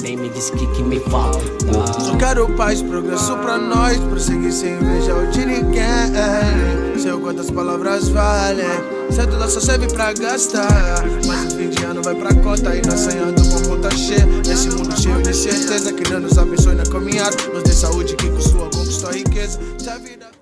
nem me diz que me falta. Só quero paz, progresso pra nós, prosseguir sem inveja de ninguém. Sei o quanto as palavras valem, certo lá só serve pra gastar. Mas o fim de ano vai pra conta e nós sonhando com conta cheia. Nesse mundo cheio de certeza, que Deus nos abençoe na caminhada. Nos dê saúde que com sua conquistou a riqueza.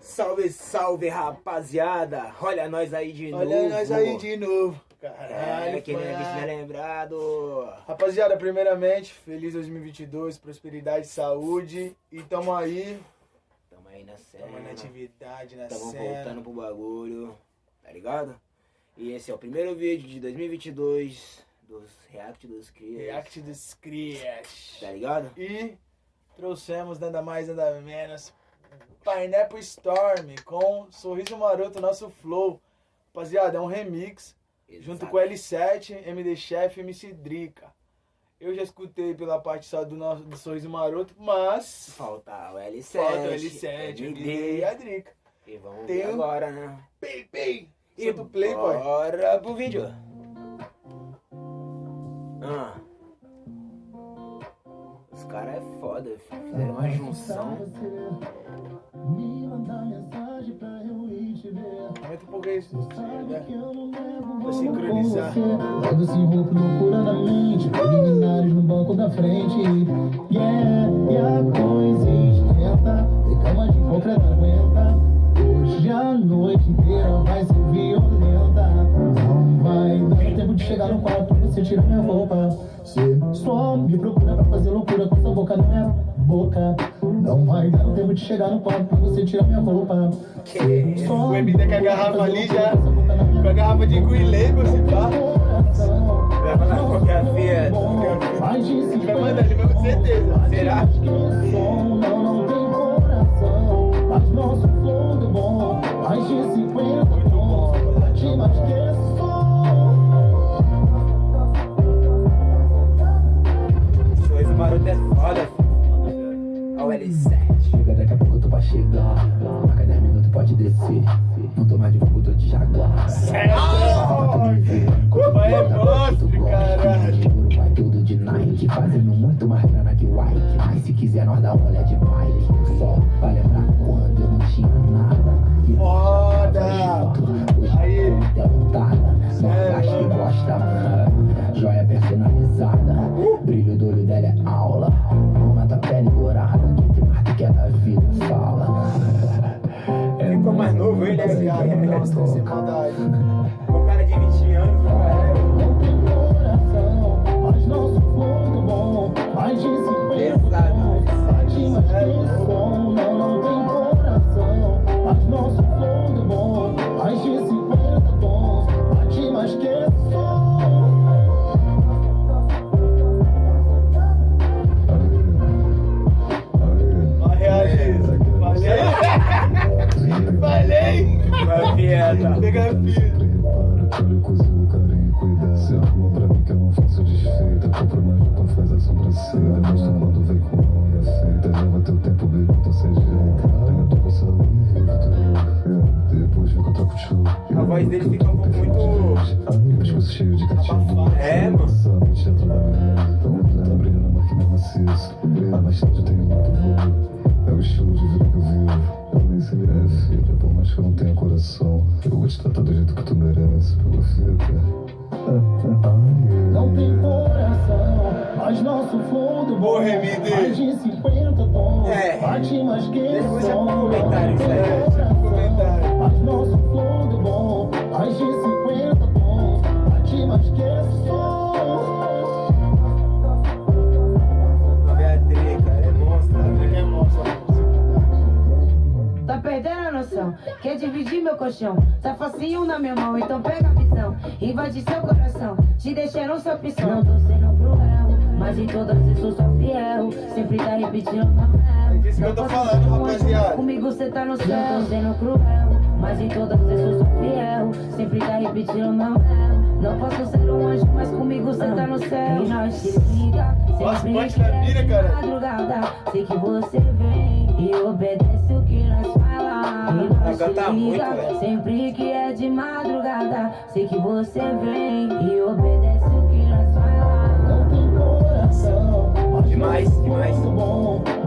Salve, salve, rapaziada. Olha nós aí de novo. Olha nós aí de novo. Caralho, quem não é visto não é lembrado. Rapaziada, primeiramente, feliz 2022, prosperidade, saúde. E tamo aí Na cena. Tamo na atividade, na Tamo cena. voltando pro bagulho, tá ligado? E esse é o primeiro vídeo de 2022 dos React dos Crias. React dos Crias. Tá ligado? E trouxemos nada mais, nada menos Pineapple Storm com Sorriso Maroto, nosso flow. Rapaziada, é um remix. Exato. Junto com L7, MD Chef e MC Drica. Eu já escutei pela parte só do Sorriso Maroto, mas Falta o L7. falta o L7, o MD e a Drica. E vamos Tem ver um- agora, né? Pei! E Solta o play, boy. bora pro vídeo. Os caras é foda, filho. Fizeram uma junção. Aumenta um pouco isso, né? Pra sincronizar. Logo se roupa, loucura na mente. Preliminares no banco da frente. Yeah, e a coisa esquenta. Tem cama de concreto, aguenta. Hoje a noite inteira vai ser violenta. Não vai dar tempo de chegar no quarto. Você tira minha roupa. Você só me procura pra fazer loucura com sua boca na minha boca. Não vai dar tempo de chegar no quarto. Você tira minha roupa. O MD com a garrafa ali já. Com a garrafa de Guilherme, você pá. Vai falar qualquer fita. A gente Vai mandar, ele vai com certeza. Será? Não tem coração, mas nosso flow é bom. Mais de 50 tons, bate mais que Sorriso Maroto é foda. Olha o L7. Chega, daqui a pouco eu tô pra chegar. A cada 10 minutos pode descer. Não tô mais de fogo, tô de jaguar. Vai é monstro, caralho. Vai tudo de Nike, fazendo muito mais grana que White. Mas se quiser nós dá uma olhada de Mike. Só pra lembrar quando eu não tinha nada. E Foda! hoje Aí. é montada. Nós que gosta, joia personalizada. Brilho do olho dela é aula. Mata a pele dourada. Que marca que é da vida, fala. Ficou mais novo ele, né, viado? Nossa, sem maldade. O cara de 20 anos, caralho. Não tem coração, mas nosso flow é bom. Mais de 50 Pesado. bate mais que som. Não tem coração, mas nosso flow é bom. Mais de 50 tons, bate mais que som. Vai reagir. Falei! Vai, viado. Pega a fita. Olha coisa do carinho e cuidado. Se arruma pra mim que eu não faço desfeita. Compra uma roupa, faz a sobrancelha. Mostra quando vem com a unha feita. Leva teu tempo, bebê, então se ajeita. Pega tua bolsa e vive tudo. Depois vem que eu troco show. A voz dele fica um pouco muito... Pescoço cheio de cativo. É, mano. Mente entra na minha. Tá brilhando a máquina maciça. A mais tarde tem um outro voo. É o estilo de vida que eu vivo. Eu nem sei filha, por mais que eu não tenha coração. Eu vou te tratar do jeito que tu merece, pela fita. Não tem coração, mas nosso flow é bom. Porra, MD. Mais de 50 tons, É. bate mais que Deixa você som. pro comentário, isso aí. Deixa pro comentário. Mas nosso flow é bom. Mais de 50 tons, bate mais que som. Olha a Drica, é monstro. Ele é monstro. Tá perdendo a noção, quer dividir meu colchão. Tá facinho na minha mão, então pega a visão. Invade seu coração, te deixando sua opção. Não tô sendo cruel, mas em todas eu sou só fiel. Sempre tá repetindo mamel. É disso que eu tô falando, rapaziada. Comigo cê tá no céu. Não tô sendo cruel, mas em todas eu sou só fiel. Sempre tá repetindo mamel. Não posso ser um anjo, mas comigo cê tá no céu. E nós se liga, Nossa, sempre ponte da mira, que é cara. de madrugada. Sei que você vem e obedece o que nós fala. E nós Canta se muito, liga, velho. sempre que é de madrugada. Sei que você vem e obedece o que nós fala. Não tem coração, mas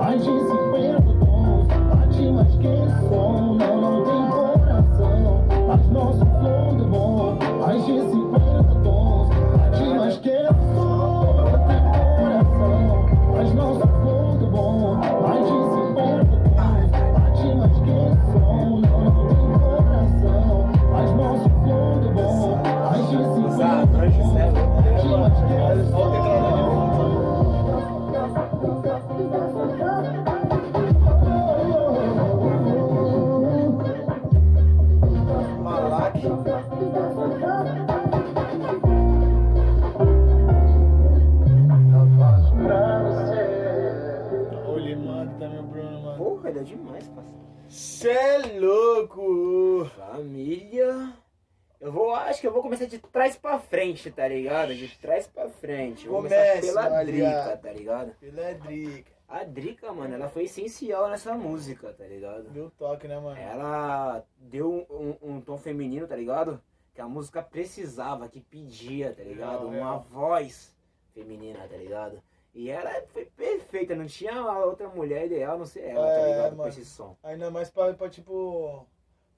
mais de 50 tons. Bate mais que som, não tem coração. Mas nosso flow é bom, mais de 50 tons. Bate mais que som, não tem coração. Mas nosso flow é bom, mais de 50 tons. Bate mais que som, não tem coração. Mas nosso flow é bom, mais de 50 tons. Bate mais que som. Ô, Limando também, Bruno, mano. Porra, ele é demais, parceiro. Cê é louco! Família. Acho que eu vou começar de trás pra frente, tá ligado? De trás pra frente. Eu vou começar Comece, pela aliado. Drica, tá ligado? Pela Drica. A Drica, mano, ela foi essencial nessa música, tá ligado? Deu toque, né, mano? Ela deu um tom feminino, tá ligado? Que a música precisava, que pedia, tá ligado? Real, Uma real. voz feminina, tá ligado? E ela foi perfeita, não tinha outra mulher ideal a não ser ela, tá ligado? Com mano. esse som. Ainda mais pra tipo,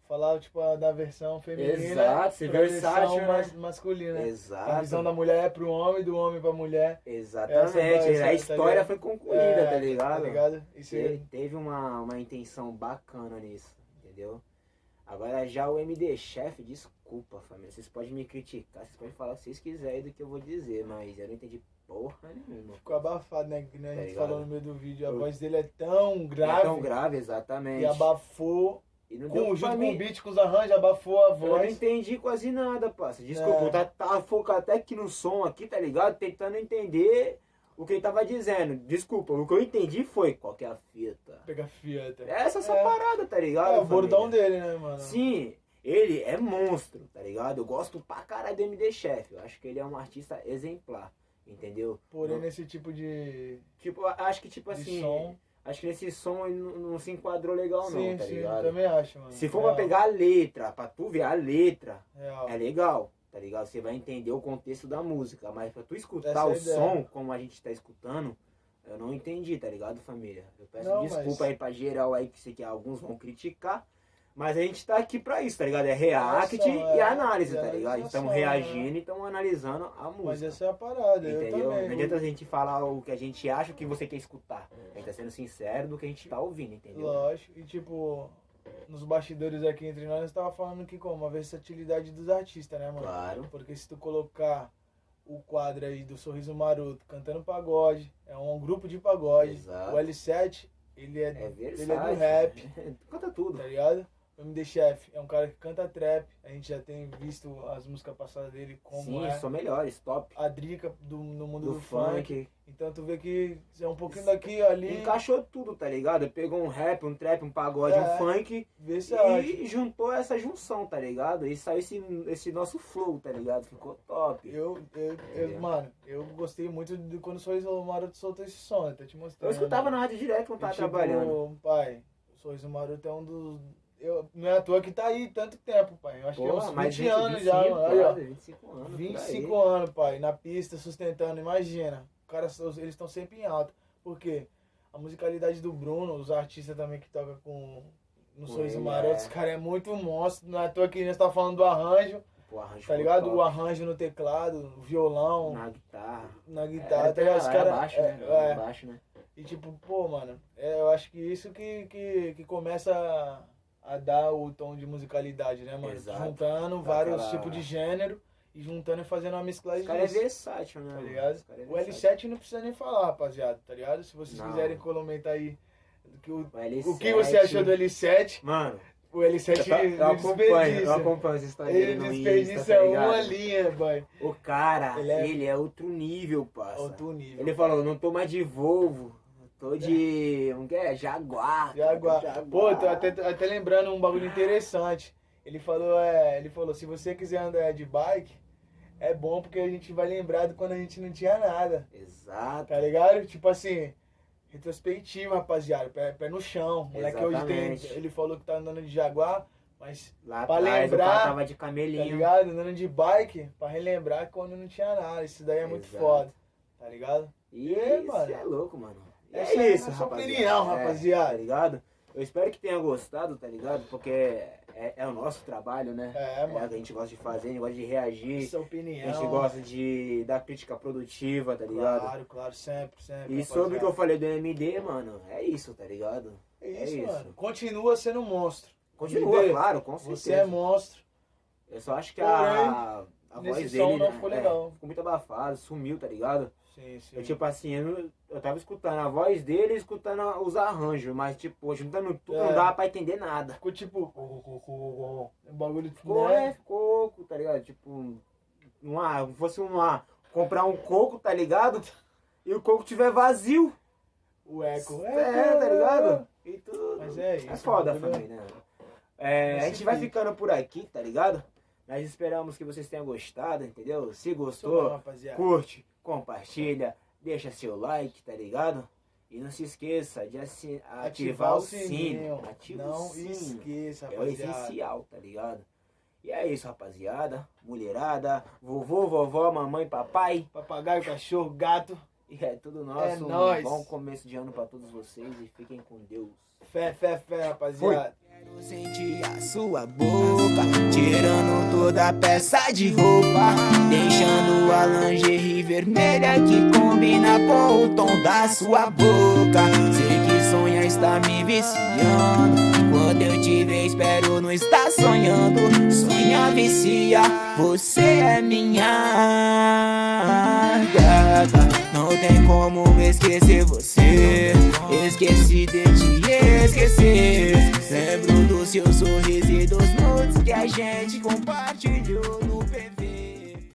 falar tipo, da versão feminina. Exato, ser pra versátil, versão né? masculina. A Exato. visão da mulher é pro homem, do homem pra mulher. Exatamente, Essa- a tá história ligado? foi concluída, tá ligado? Tá ligado? Isso Teve uma intenção bacana nisso, entendeu? Agora já o MD Chef, desculpa família, vocês podem me criticar, vocês podem falar o que vocês quiserem do que eu vou dizer, mas eu não entendi porra nenhuma. ficou abafado, né? Que nem a Tá gente ligado? falou no meio do vídeo. A Eu- voz dele é tão grave. É tão grave, exatamente. E abafou. E não deu Junto pra com mim. o beat, com os arranjos, abafou a Eu não voz. entendi quase nada, parça. Desculpa, É. eu tava focado até aqui no som aqui, tá ligado? Tentando entender o que ele tava dizendo. Desculpa, o que eu entendi foi qual que é a fita. Pega fiata. Essa parada, tá ligado? É o bordão família? dele, né, mano? Sim, ele é monstro, tá ligado? Eu gosto pra caralho do MD Chef. Eu acho que ele é um artista exemplar, entendeu? Porém, Não- nesse tipo de Tipo, acho que tipo de assim, som. acho que nesse som ele não se enquadrou legal sim, não, tá sim, ligado? também acho, mano. Se for pra pegar a letra, pra tu ver a letra, Real. é legal, tá ligado? Você vai entender o contexto da música, mas pra tu escutar Essa é o a ideia. som como a gente tá escutando, eu não entendi, tá ligado, família? Eu peço Não, desculpa mas- aí pra geral aí, que sei que alguns vão criticar, mas a gente tá aqui pra isso, tá ligado? É react Reação, e é. análise, E tá ligado? analisação, Estamos reagindo e estamos analisando a música. Mas essa é a parada, eu Entendeu? também. Não adianta a gente falar o que a gente acha, o que você quer escutar. A gente tá sendo sincero do que a gente tá ouvindo, entendeu? Lógico. E tipo, nos bastidores aqui entre nós tava falando que como a versatilidade dos artistas, né, mano? Claro. Porque se tu colocar o quadro aí do Sorriso Maroto cantando pagode, é um grupo de pagode. Exato. O L7, ele é É do versátil. rap, Canta tudo. tá ligado? O MD Chef é um cara que canta trap, a gente já tem visto as músicas passadas dele como Sim, é. são melhores, top. A Drica no mundo Do do funk. funk. Então tu vê que é um pouquinho daqui ali, Encaixou tudo, tá ligado? Pegou um rap, um trap, um pagode, É. um funk versátil. e juntou essa junção, tá ligado? E saiu esse nosso flow, tá ligado? Ficou top. Mano, eu gostei muito de quando o Sorriso Maroto soltou esse som, eu tô te mostrando. Eu escutava na rádio direto quando tava E, tipo, trabalhando. Pai, o Sorriso Maroto é um dos... não é à toa que tá aí tanto tempo, pai. Eu acho que é uns 20 anos já, mano. Aí, ó. 25 anos. por 25 aí. anos, pai, na pista, sustentando, imagina. Eles estão sempre em alta. Por quê? A musicalidade do Bruno, os artistas também que tocam no Com Sorriso ele, Maroto, é. os caras é muito monstro. Não é à toa que nós tá falando do arranjo, Pô, arranjo tá ficou ligado? top. O arranjo no teclado, o violão, Na guitarra. na guitarra, tá ligado? Os Era caras. baixo, né? é. Baixo, né? E tipo, pô, mano, eu acho que isso que começa a dar o tom de musicalidade, né, mano? Exato. Juntando vários Daquela- tipos de gênero e juntando e fazendo uma mesclagem Os caras é disso, versátil, né? tá mano? ligado? Os cara é O versátil. L7 não precisa nem falar, rapaziada, tá ligado? Se vocês Não. quiserem comentar aí o L7. que você achou do L7, Mano, o L7 eu não eu acompanho essa história Ele dele no desperdiça Insta, tá ligado? uma linha, boy. O cara, Ele ele é- é outro nível, parça. Outro nível. Ele falou, não tô mais de Volvo, tô de... Como que é? Jaguar. Jaguar. Pô, tô até lembrando um bagulho interessante. Ele falou, se você quiser andar de bike, é bom porque a gente vai lembrar de quando a gente não tinha nada. Exato. Tá ligado? Tipo assim, retrospectiva, rapaziada. Pé no chão. O moleque hoje Exatamente. ele falou que tá andando de Jaguar, mas Lá pra atrás lembrar, o cara tava de tá camelinho. ligado? Andando de bike, pra relembrar quando não tinha nada. Isso daí é muito Exato. foda. Tá ligado? E É, isso mano. é louco, mano. Essa É isso, é a sua rapaziada. opinião, Tá rapaziada. ligado? Eu espero que tenha gostado, tá ligado? Porque é o nosso trabalho, né? É, mano. A gente gosta de fazer, a gente gosta de reagir. Essa A opinião. gente gosta de dar crítica produtiva, tá ligado? Claro, claro, sempre, sempre. E sobre o que eu falei do MD, mano, é isso, tá ligado? É isso, mano. Continua sendo um monstro. Continua, MD, claro, com certeza. Você é monstro. Eu só acho que Porém, a nesse voz som dele, não né, ficou legal. ficou muito abafada, sumiu, tá ligado? Sim, sim. Eu, tipo assim, eu tava escutando a voz dele e escutando os arranjos, mas, tipo, juntando tudo não dava pra entender nada. Ficou tipo. O bagulho Ficou, né? ficou, tá ligado? Tipo, fosse comprar um coco, tá ligado? E o coco tiver vazio. O eco. Tá ligado? E tudo. Mas é isso. É foda, bagulho. família. A gente vai ficando por aqui, tá ligado? Nós esperamos que vocês tenham gostado, entendeu? Se Isso gostou, não, rapaziada. curte, compartilha, deixa seu like, tá ligado? E não se esqueça de ativar o sino. Ativa Não o sino. esqueça, É o rapaziada. essencial, tá ligado? E é isso, rapaziada. Mulherada, vovô, vovó, mamãe, papai. Papagaio, cachorro, gato. E é tudo nosso. É nóis. Bom começo de ano pra todos vocês e fiquem com Deus. Fé, rapaziada. Quero sentir a sua boca, tirando toda a peça de roupa, deixando a lingerie vermelha que combina com o tom da sua boca. Sei que sonha está me viciando, quando eu te ver espero não estar sonhando. Sonha vicia, você é minha gata. Não tem como esquecer você, esqueci de te esquecer. Lembro do seu sorriso e dos nudes que a gente compartilhou no PV.